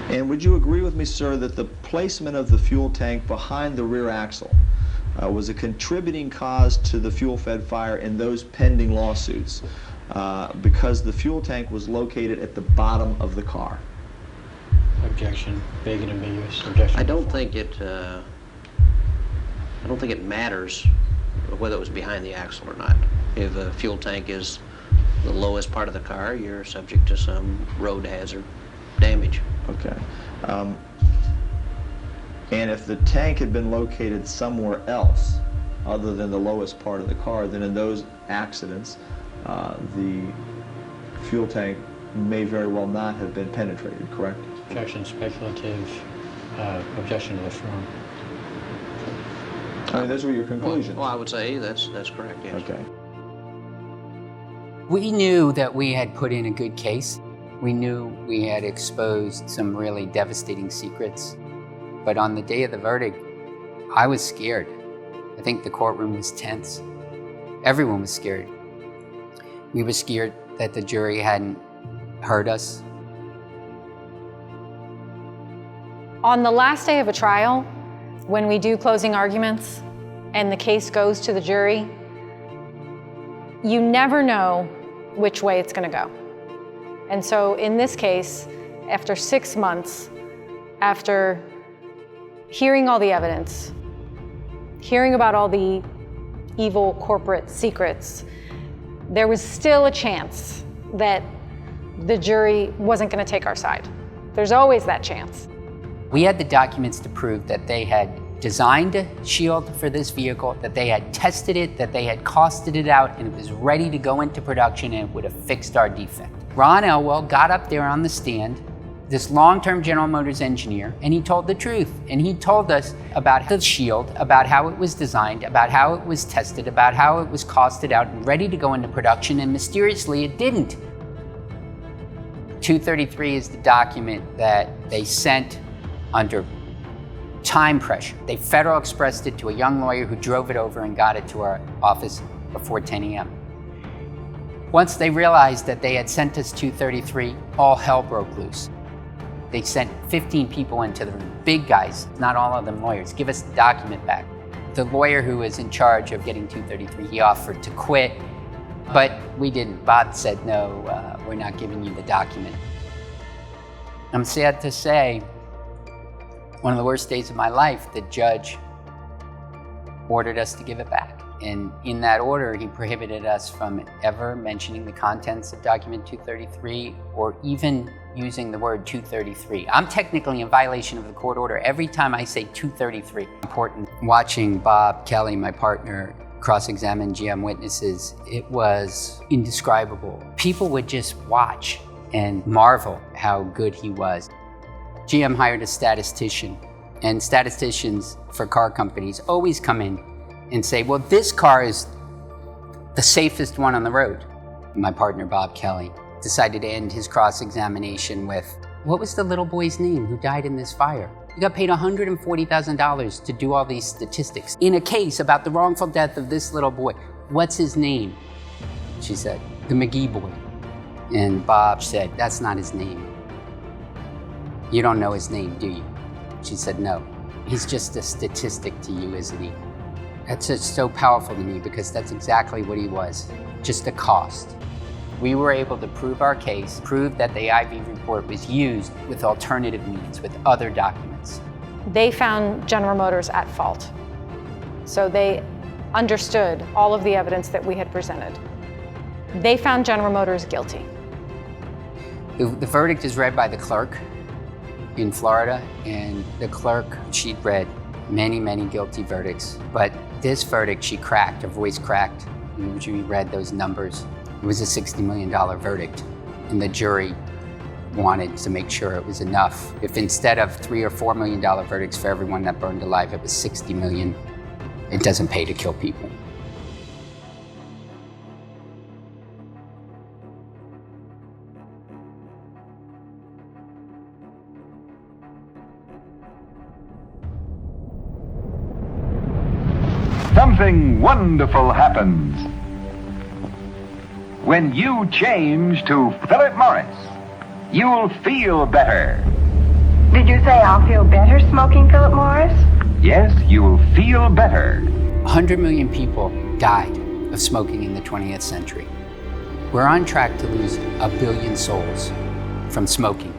And would you agree with me, sir, that the placement of the fuel tank behind the rear axle was a contributing cause to the fuel-fed fire in those pending lawsuits because the fuel tank was located at the bottom of the car? Objection. Vague and ambiguous. Objection. I don't think it matters whether it was behind the axle or not. If a fuel tank is the lowest part of the car, you're subject to some road hazard damage. Okay. And if the tank had been located somewhere else other than the lowest part of the car, then in those accidents, the fuel tank may very well not have been penetrated, correct? Objection. Speculative. Objection to the form. I mean, those were your conclusions. Well, I would say that's correct, yes. Okay. We knew that we had put in a good case. We knew we had exposed some really devastating secrets. But on the day of the verdict, I was scared. I think the courtroom was tense. Everyone was scared. We were scared that the jury hadn't heard us. On the last day of a trial, when we do closing arguments and the case goes to the jury, you never know which way it's going to go. And so in this case, after 6 months, after hearing all the evidence, hearing about all the evil corporate secrets, there was still a chance that the jury wasn't going to take our side. There's always that chance. We had the documents to prove that they had designed a shield for this vehicle, that they had tested it, that they had costed it out, and it was ready to go into production and it would have fixed our defect. Ron Elwell got up there on the stand, this long-term General Motors engineer, and he told the truth. And he told us about the shield, about how it was designed, about how it was tested, about how it was costed out and ready to go into production, and mysteriously it didn't. 233 is the document that they sent under time pressure. They Federal Expressed it to a young lawyer who drove it over and got it to our office before 10 a.m. Once they realized that they had sent us 233, all hell broke loose. They sent 15 people into the room, big guys, not all of them lawyers. Give us the document back. The lawyer who was in charge of getting 233, he offered to quit, but we didn't. Bob said, no, we're not giving you the document. I'm sad to say, one of the worst days of my life, the judge ordered us to give it back. And in that order, he prohibited us from ever mentioning the contents of document 233 or even using the word 233. I'm technically in violation of the court order every time I say 233. Important. Watching Bob Kelley, my partner, cross-examine GM witnesses, it was indescribable. People would just watch and marvel how good he was. GM hired a statistician, and statisticians for car companies always come in and say, well, this car is the safest one on the road. My partner, Bob Kelley, decided to end his cross-examination with, what was the little boy's name who died in this fire? He got paid $140,000 to do all these statistics in a case about the wrongful death of this little boy. What's his name? She said, the McGee boy. And Bob said, that's not his name. You don't know his name, do you? She said, no. He's just a statistic to you, isn't he? That's just so powerful to me because that's exactly what he was, just a cost. We were able to prove our case, prove that the IV report was used with alternative means, with other documents. They found General Motors at fault. So they understood all of the evidence that we had presented. They found General Motors guilty. The verdict is read by the clerk in Florida, and the clerk, she'd read many, many guilty verdicts, but this verdict she cracked, her voice cracked, and she read those numbers. It was a $60 million verdict, and the jury wanted to make sure it was enough. If instead of $3 or $4 million verdicts for everyone that burned alive, it was 60 million, it doesn't pay to kill people. Something wonderful happens when you change to Philip Morris. You'll feel better. Did you say I'll feel better smoking, Philip Morris? Yes, you'll feel better. 100 million people died of smoking in the 20th century. We're on track to lose 1 billion souls from smoking